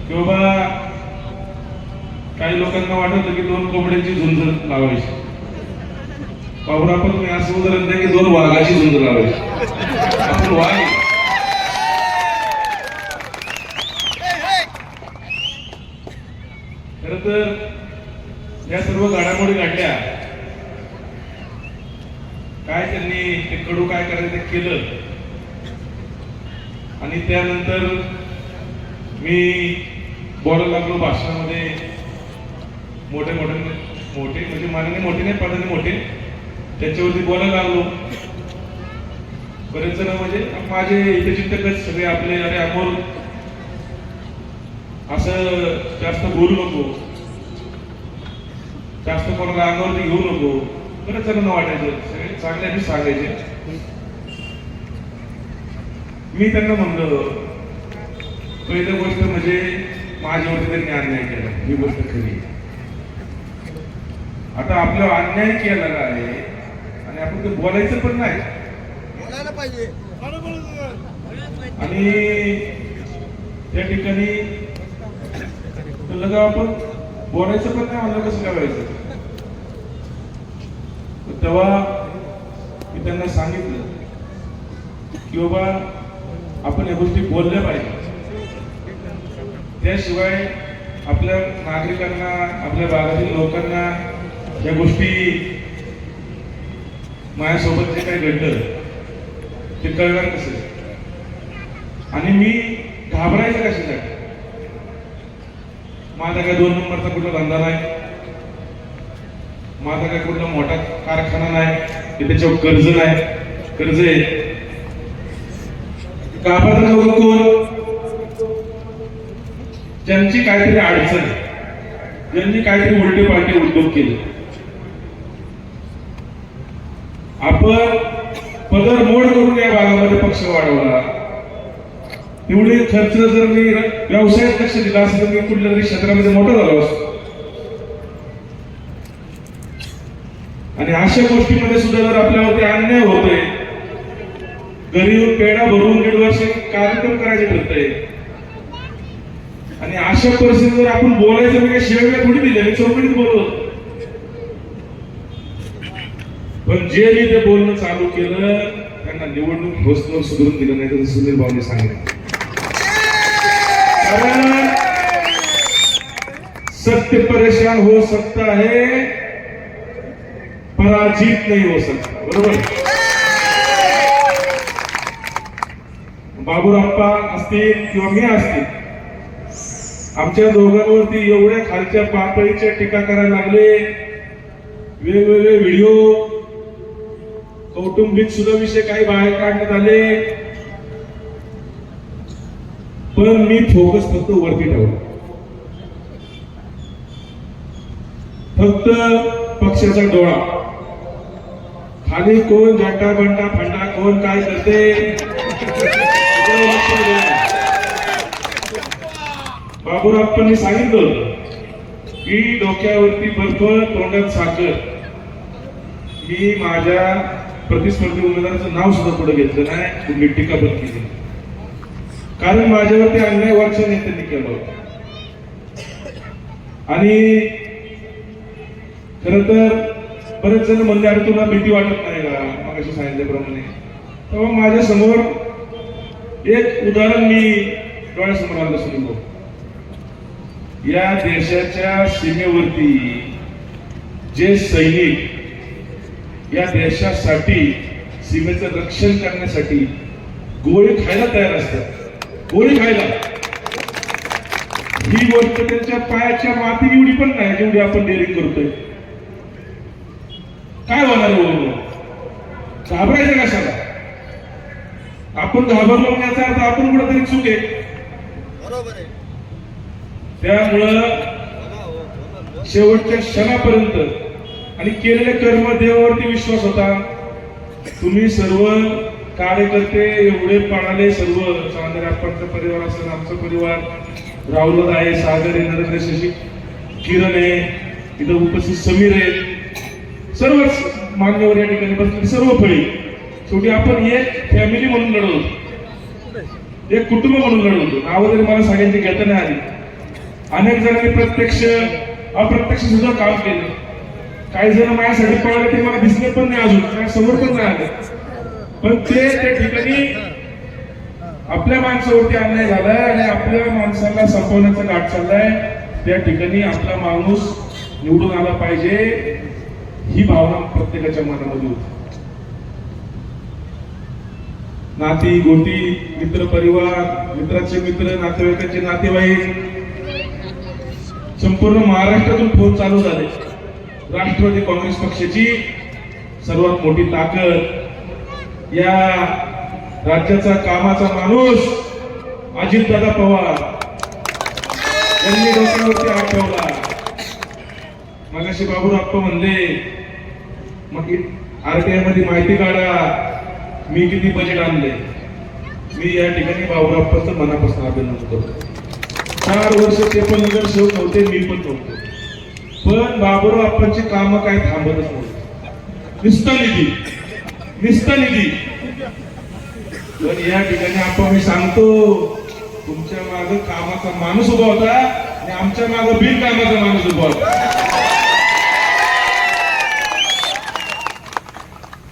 की बाबा काही लोकांना वाटत की 2 कोंबड्यांची झुंज लावायची. बाबूराव पण तुम्ही असं उदाहरण द्या की 2 वाघाची झुंज लावायची. आपण वाघ खर तर या सर्व घडामोडी घडल्या. काय त्यांनी ते कडू काय करायचं ते केलं आणि त्यानंतर मी बोलायला लागलो भाषणामध्ये. मोठे म्हणजे मानाने मोठे नाही पदाने मोठे त्याच्यावरती बोलायला लागलो. बरेच जण म्हणजे माझे इथे चिंतकच सगळे आपले अरे अमोल असं जास्त बोलू नको, जास्त कोणाला अंगावरती घेऊ नको. बरेच जणांना वाटायचं सगळे चांगल्याने सांगायचे. मी त्यांना म्हणलो पहिली गोष्ट म्हणजे माझ्यावरती त्यांनी अन्याय केला, ही गोष्ट खरी. आता आपल्याला अन्याय केला आहे आणि आपण ते बोलायचं पण नाही, बोलायला पाहिजे. आणि त्या ठिकाणी लगा आपण बोलायचं पण नाही म्हणलं कसं करायचं. तेव्हा मी त्यांना सांगितलं की बाबा आपण या गोष्टी बोलल्या पाहिजे. त्याशिवाय आपल्या नागरिकांना आपल्या भागातील लोकांना या गोष्टी माझ्यासोबत जे काही घडलं ते कळणार कसं. आणि मी घाबरायचं कशासाठी. माझा काय 2 नंबरचा कुठला धंदा नाही, माझा काय कुठला मोठा कारखाना नाही की त्याच्यावर कर्ज नाही. कर्ज आहे घाबरायचं लोक कोण, ज्यांची काहीतरी अडचण, ज्यांनी काहीतरी उलटे पालटे उद्योग केले. आपण पदर मोड करून या भागामध्ये पक्ष वाढवला. एवढे खर्च जर मी व्यवसायात लक्ष दिला असं तर मी कुठल्या तरी क्षेत्रामध्ये मोठा झालो असतो. आणि अशा गोष्टीमध्ये सुद्धा जर आपल्यावरती अन्याय होतोय, घरी येऊन पेढा भरून 1.5 वर्ष कार्यक्रम करायचे ठरतंय आणि अशा परिस्थितीत जर आपण बोलायचं मी काही शिवाय थोडी दिले, मी चौकटीत बोललो. पण जे मी ते बोलणं चालू केलं त्यांना निवडणूक घोषणं सुधारून दिलं नाही तर सुनील भाऊने सांगितलं. कारण सत्य परेशान हो सकता है, पराजित नहीं हो सकता. बरोबर. बाबूराप्पा असतील किंवा मी असतील, आमच्या दोघांवरती एवढ्या खालच्या पातळीच्या टीका करायला लागले. वेगवेगळे व्हिडिओ कौटुंबिक सुद्धा विषय काही बाहेर काढण्यात आले. पण मी फोकस फक्त वरती ठेवला. फक्त पक्षाचा डोळा. खाली कोण जाटा बंटा फंडा कोण काय करते बाबूराप्पांनी सांगितलं होतं की डोक्यावरती बर्फ तोंडात साखर. मी माझ्या प्रतिस्पर्धी उमेदवाराचं नाव सुद्धा पुढे घेतलं नाही, कुठली टीका पण केली. कारण माझ्यावरती अन्याय वरच्या नेत्यांनी केलं होतं. आणि खर तर बरेच जण म्हणले अरे तुला भीती वाटत नाही का, मग अशी सांगितल्याप्रमाणे. तेव्हा माझ्या समोर एक उदाहरण मी डोळ्यासमोर आलं. सुनील, या देशाच्या सीमेवरती जे सैनिक या देशासाठी सीमेचं रक्षण करण्यासाठी गोळी खायला तयार असतात, गोळी खायला, ही गोष्ट त्यांच्या पायाच्या माती एवढी पण नाही जेवढी आपण डेअरिंग करतोय. काय होणार बोलून घाबरायचं कशाला. आपण घाबरलो याचा अर्थ आपण कुठेतरी चूक आहे. बरोबर आहे. त्यामुळं शेवटच्या क्षणापर्यंत आणि केलेल्या कर्म देवावरती विश्वास होता. तुम्ही सर्व कार्यकर्ते एवढे पळाले, सर्व चांदेराप्पांचा परिवार असेल, आमचा परिवार, राहुल आहे, सागर आहे, नरेंद्र शशी, किरण आहे, इथं उपस्थित समीर आहे, सर्वच मान्यवर या ठिकाणी बसलेली सर्व फळी. शेवटी आपण एक फॅमिली म्हणून लढवतो, एक कुटुंब म्हणून लढवतो. नावं तरी मला सगळ्यांची घेता नाही आली, अनेक जणांनी प्रत्यक्ष अप्रत्यक्ष सुद्धा काम केले. काही जण माझ्यासाठी पळाले ते मला दिसले पण नाही, अजून माझ्या समोर पण नाही आले. पण ते त्या ठिकाणी आपल्या माणसावरती अन्याय झालाय आणि आपल्या माणसाला संपवण्याचा घाट चाललाय. त्या ठिकाणी आपला माणूस निवडून आला पाहिजे ही भावना प्रत्येकाच्या मनामध्ये होती. नाती गोती, मित्र परिवार, मित्राचे मित्र, नातेवाईकांचे नातेवाईक, संपूर्ण महाराष्ट्रातून फोन चालू झाले. राष्ट्रवादी काँग्रेस पक्षाची सर्वात मोठी ताकद, या राज्याचा कामाचा माणूस अजितदादा पवार यांनी डोक्यावरती हात ठेवला. मगाशी बाबूराप्पा म्हणले मग आरटीआय मध्ये माहिती काढा मी किती बजेट आणले. मी या ठिकाणी बाबूराप्पांचं मनापासून अभिनंदन करतो. 4 वर्ष ते पण नगरसेवक नव्हते, मी पण नव्हतो, पण बाबूराप्पांची कामं काय थांबतच नव्हती. निस्ता निधी. पण या ठिकाणी आपण मी सांगतो तुमच्या मागे कामाचा माणूस उभा होता आणि आमच्या मागे बिनकामाचा माणूस उभा होता.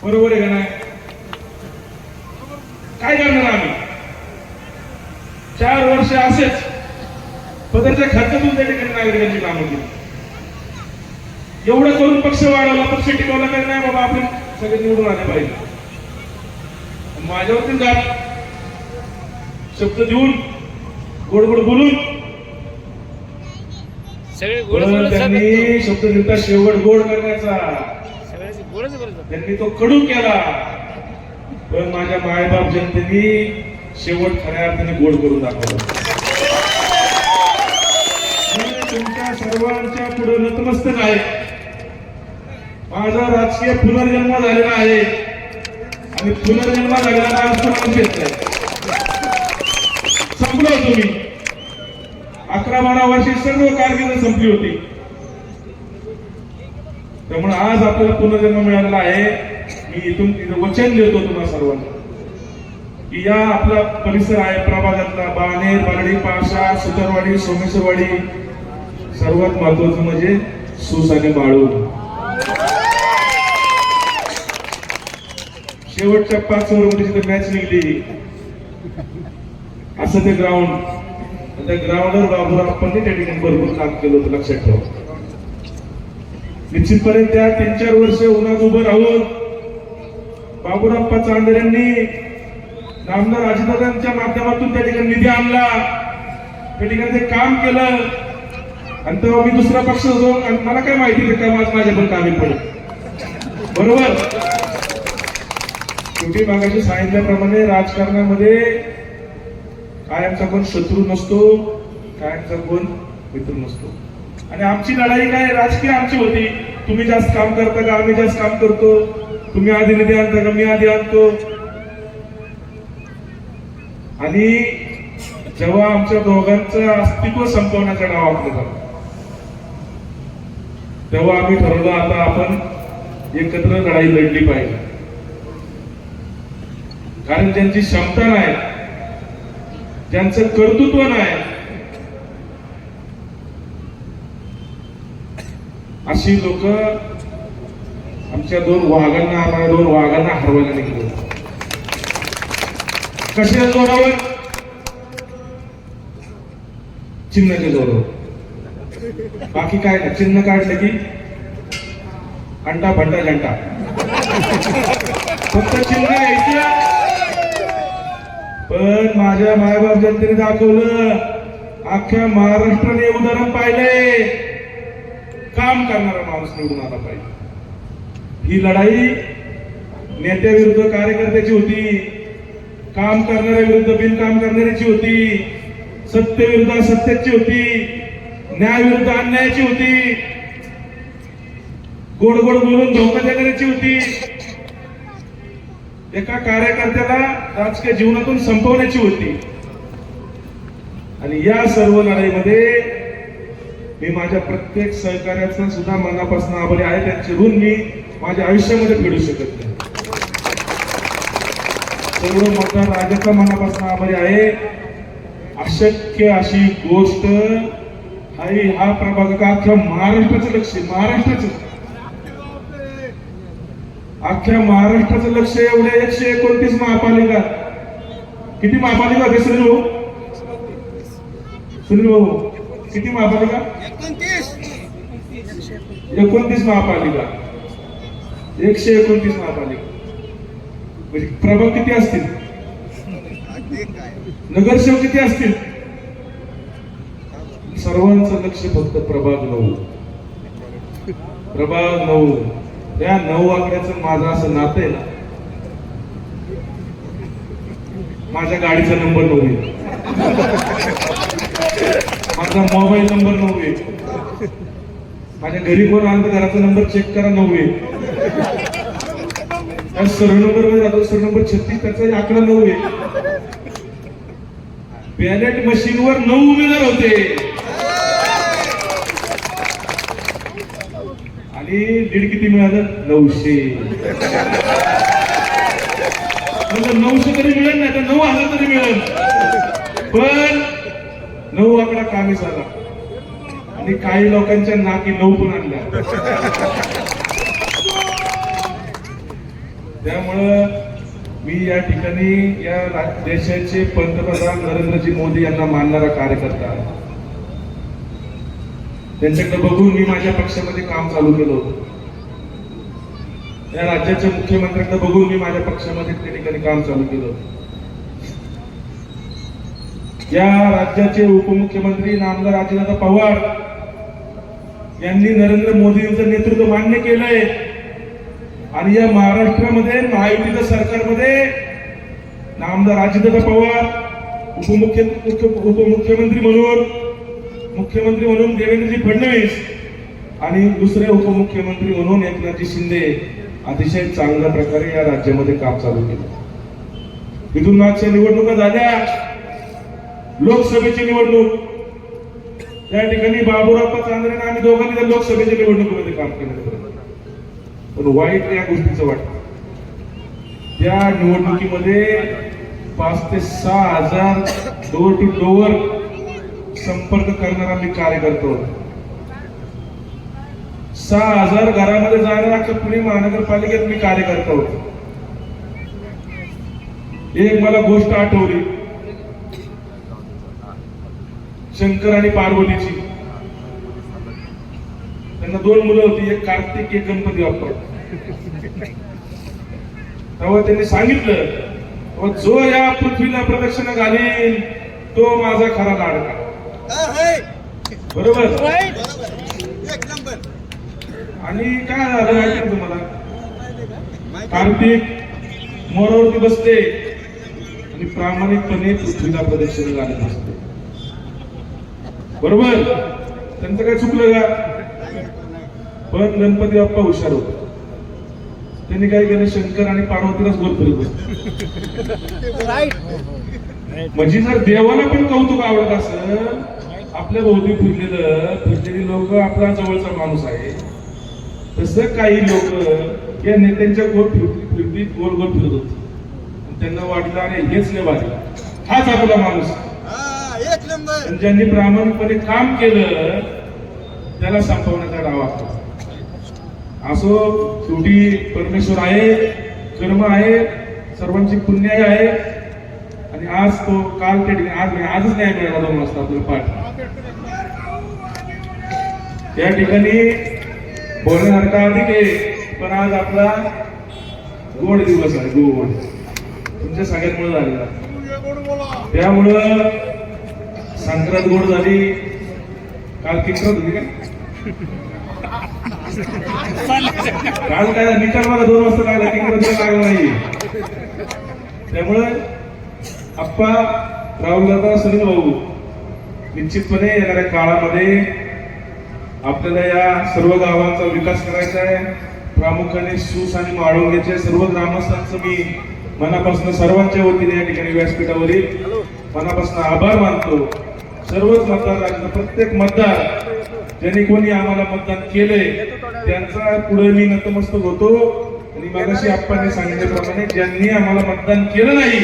बरोबर आहे का नाही? काय करणार आम्ही? 4 वर्ष असेच पदाच्या खर्चातून त्या ठिकाणी नागरिकांची कामं केली. एवढं करून पक्ष वाढवला, पक्ष टिकवला काही नाही बाबा, आपण सगळे निवडून आले पाहिजे. माझ्यावरती जात शब्द देऊन गोड गोड बोलून त्यांनी शब्द दिलता शेवट गोड करण्याचा, त्यांनी तो कडू केला. पण माझ्या मायबाप जनतेने शेवट खऱ्या अर्थाने गोड करून दाखवला. तुमच्या सर्वांच्या पुढे नतमस्तक आहे. माझा राजकीय पुनर्जन्म झालेला आहे आणि पुनर्जन्म झालेला माणूस माणूस येत नाही. संपलो होतो मी. 11-12 वर्षी सर्व कारकीर्द संपली होती. त्यामुळे आज आपल्याला पुनर्जन्म मिळालेला आहे. मी इथून वचन देतो तुम्हाला सर्वांना की या आपला परिसर आहे प्रभागातला बाणेर, बारडी, पावसा, सुतारवाडी, सोमेश्वरवाडी, सर्वात महत्वाचं म्हणजे सूस आणि बाळू. शेवटच्या 5 ओव्हरमध्ये जिथे मॅच निघली असं ते ग्राउंड, त्या ग्राउंडवर बाबूराप्पांनी त्या ठिकाणी भरपूर काम केलं होतं, लक्षात ठेवा. निश्चितपणे त्या 3-4 वर्ष उन्हात उभं राहून बाबूराप्पा चांदेऱ्यांनी नामदार अजितदादांच्या माध्यमातून त्या ठिकाणी निधी आणला, त्या ठिकाणी ते काम केलं. आणि तेव्हा मी दुसरा पक्ष होतो आणि मला काय माहिती का माझ्या पण कामी पडत. बरोबर. शेवटी मागाशी सांगितल्याप्रमाणे राजकारणामध्ये कायमचा कोण शत्रू नसतो, कायमचा कोण मित्र नसतो. आणि आमची लढाई काय राजकीय आमची होती. तुम्ही जास्त काम करता का आम्ही जास्त काम करतो, तुम्ही आधी निधी आणता का मी आधी आणतो. आणि जेव्हा आमच्या दोघांचं अस्तित्व संपवण्याचा डाव आखला झाला तेव्हा आम्ही ठरवलं आता आपण एकत्र लढाई लढली पाहिजे. कारण ज्यांची क्षमता नाही, ज्यांचं कर्तृत्व नाही, अशी लोक आमच्या आम्हाला 2 वाघांना हरवायला निघलो. कशाच्या जोरावर? चिन्हाच्या जोरावर. बाकी काय नाही. चिन्ह काढलं की अंटा भंटा घंटा. फक्त चिन्ह घ्यायचं. पण माझ्या मायबाप जनतेने दाखवलं, अख्ख्या महाराष्ट्राने उदाहरण पाहिलंय, काम करणारा माणूस निवडून आला पाहिजे. ही लढाई नेत्याविरुद्ध कार्यकर्त्याची होती, काम करणाऱ्या विरुद्ध बिनकाम करणाऱ्याची होती, सत्य विरुद्ध असत्याची होती, न्याय विरुद्ध अन्यायाची होती, गोड गोड बोलून धोका देणाऱ्याची होती, एका कार्यकर्त्याला राजकीय जीवनातून संपवण्याची होती. आणि या सर्व लढाईमध्ये मी माझ्या प्रत्येक सहकार्याचा सुद्धा मनापासून आभारी आहे. त्यांचे ऋण मी माझ्या आयुष्यामध्ये फेडू शकत नाही. सर्व मोठा राजाचा मनापासून आभारी आहे. अशक्य अशी गोष्ट आणि हा प्रभाग का अख्ख्या महाराष्ट्राचं लक्ष आहे, महाराष्ट्राचं अख्ख्या महाराष्ट्राचं लक्ष एवढ्या 129 महापालिका. किती महापालिका होते सुनील भाऊ? सुनील भाऊ किती महापालिका? 29 महापालिका. 129 महापालिका म्हणजे प्रभाग किती असतील? नगरसेवक किती असतील? सर्वांचं लक्ष फक्त प्रभाग 9. प्रभाग 9. त्या 9 आकड्याचं माझं असं नातं आहे ना, माझ्या गाडीचा नंबर 9 आहे, माझा मोबाईल नंबर 9 आहे, माझ्या घरी कोण आलं तर घराचा नंबर चेक करा 9 आहे, त्या सर्व नंबर मध्ये जातो, सर्व नंबर 36 त्याचा आकडा 9 आहे. बॅलेट मशीनवर 9 उमेदवार होते आणि लीड किती मिळालं? 900. 900 तरी मिळेल नाही तर 9,000 तरी मिळेल, पण 9 आकडा कामी झाला. आणि काही लोकांच्या नाकी 9 पण आणल्या. त्यामुळं मी या ठिकाणी या देशाचे पंतप्रधान नरेंद्रजी मोदी यांना मानणारा कार्यकर्ता, त्यांच्याकडे बघून मी माझ्या पक्षामध्ये काम चालू केलं होतं. या राज्याच्या मुख्यमंत्र्यांकडे बघून मी माझ्या पक्षामध्ये त्या ठिकाणी काम चालू केलं होतं. या राज्याचे उपमुख्यमंत्री नामदार अजितदादा पवार यांनी नरेंद्र मोदी यांचं नेतृत्व मान्य केलंय आणि या महाराष्ट्रामध्ये महायुतीच्या सरकारमध्ये नामदार अजितदादा पवार उपमुख्यमंत्री म्हणून, मुख्यमंत्री म्हणून देवेंद्रजी फडणवीस आणि दुसरे उपमुख्यमंत्री म्हणून एकनाथजी शिंदे अतिशय चांगल्या प्रकारे या राज्यामध्ये काम चालू केलं. इथून मागच्या निवडणुका झाल्या, लोकसभेची निवडणूक, त्या ठिकाणी बाबूराव चांद्रेने आम्ही दोघांनी त्या लोकसभेच्या निवडणुकीमध्ये काम केलं. पण वाईट या गोष्टीचं वाटतं, त्या निवडणुकीमध्ये 5 ते 6 हजार डोर टू डोअर संपर्क करणारा मी कार्यकर्ता होतो. 6,000 घरामध्ये जाणारा पुणे महानगरपालिकेत मी कार्यकर्ता होतो. एक मला गोष्ट आठवली, शंकर आणि पार्वतीची. त्यांना 2 मुलं होती, एक कार्तिक एक गणपती बाप्पा. तेव्हा त्यांनी सांगितलं, जो या पृथ्वीला प्रदक्षिणा घालील तो माझा खरा लाडका. बरोबर. आणि काय झालं माहिती आहे तुम्हाला? कार्तिक मोरावरती बसते आणि प्रामाणिकपणे पृथ्वीला प्रदक्षिणा घालत असते. बरोबर. त्यांचं काय चुकलं का? पण गणपती बाप्पा हुशार होते. त्यांनी काय केलं, शंकर आणि पार्वतीलाच गोल फिरत बसले. म्हणजे जर देवाला पण कौतुक आवडत असेल, आपल्या भोवती फिरलेली लोक आपला जवळचा माणूस आहे, तसं काही लोक या नेत्यांच्या गोल गोल फिरत होते. त्यांना वाटलं अरे हेच लय भारी, हाच आपला माणूस. ज्यांनी प्रामाणिकपणे काम केलं त्याला संपवण्याचा डाव असतो. असो, शेवटी परमेश्वर आहे, कर्म आहे, सर्वांची पुण्याई आहे. आणि आज तो काल त्या ठिकाणी आजच न्याय मिळाला 2 वाजता आपलं पाठ. त्या ठिकाणी बोलण्यासारखा अधिक आहे, पण आज आपला गोड दिवस आहे. गोड तुमच्या सगळ्यांमुळे झालेला. त्यामुळं संक्रांत गोड झाली. काल किंक्रांत होती का? काल काय निकाल मला 2 वाजता लागला, किंक्रांत लागला नाही. त्यामुळे आप्पा, राहुलदादा, सुनील भाऊ, निश्चितपणे येणाऱ्या काळामध्ये आपल्याला या सर्व गावांचा विकास करायचा आहे. प्रामुख्याने सूस आणि माळुंग्याच्या सर्व ग्रामस्थांचं मी मनापासून सर्वांच्या वतीने या ठिकाणी व्यासपीठावरील मनापासून आभार मानतो. सर्वच मतदार, प्रत्येक मतदार ज्यांनी कोणी आम्हाला मतदान केलंय त्यांचा पुढे मी नतमस्तक होतो. आणि मगाशी आप्पांनी सांगितल्याप्रमाणे ज्यांनी आम्हाला मतदान केलं नाही,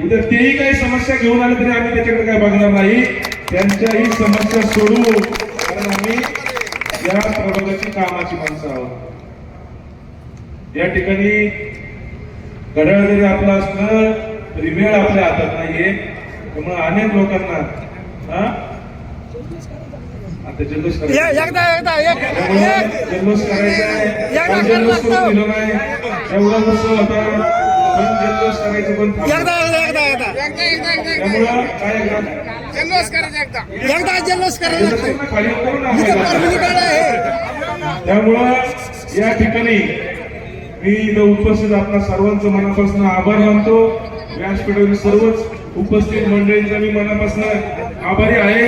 उद्या तेही काही समस्या घेऊन आले तरी आम्ही त्याच्याकडे काय बघणार नाही. त्यांच्याही समस्या सोडवू कारण आम्ही या प्रभागाची कामाची माणसं आहोत. या ठिकाणी घड्याळ जरी आपलं असलं तरी वेळ आपल्या हातात नाहीये. त्यामुळे अनेक लोकांना आता जल्लोष करायचा जल्लोष करायचा पण जल्लोष करून दिलं नाही. एवढा उत्सव होता पण जल्लोष करायचं पण त्यामुळं काय खाली करून त्यामुळं या ठिकाणी मी इथं उपस्थित आपल्या सर्वांचं मनापासून आभार मानतो. व्यासपीठावरील सर्वच उपस्थित मंडळींचा मी मनापासून आभारी आहे.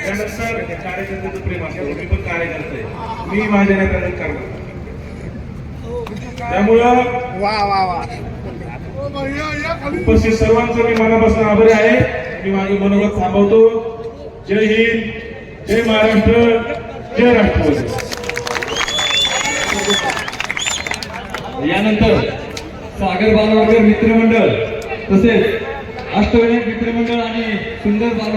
त्यानंतर कार्यकर्त्याचं प्रेम असतं. मी पण कार्यकर्ता आहे. मी माझ्या नेत्याचं करणार. त्यामुळं उपस्थित सर्वांचं मी मनापासून आभारी आहे. मी माझं मनोगत थांबवतो. जय हिंद, जय महाराष्ट्र, जय राष्ट्रवादी. यानंतर सागर बालवडकर मित्रमंडळ तसेच अष्टविनायक मित्रमंडळ आणि सुंदर बाल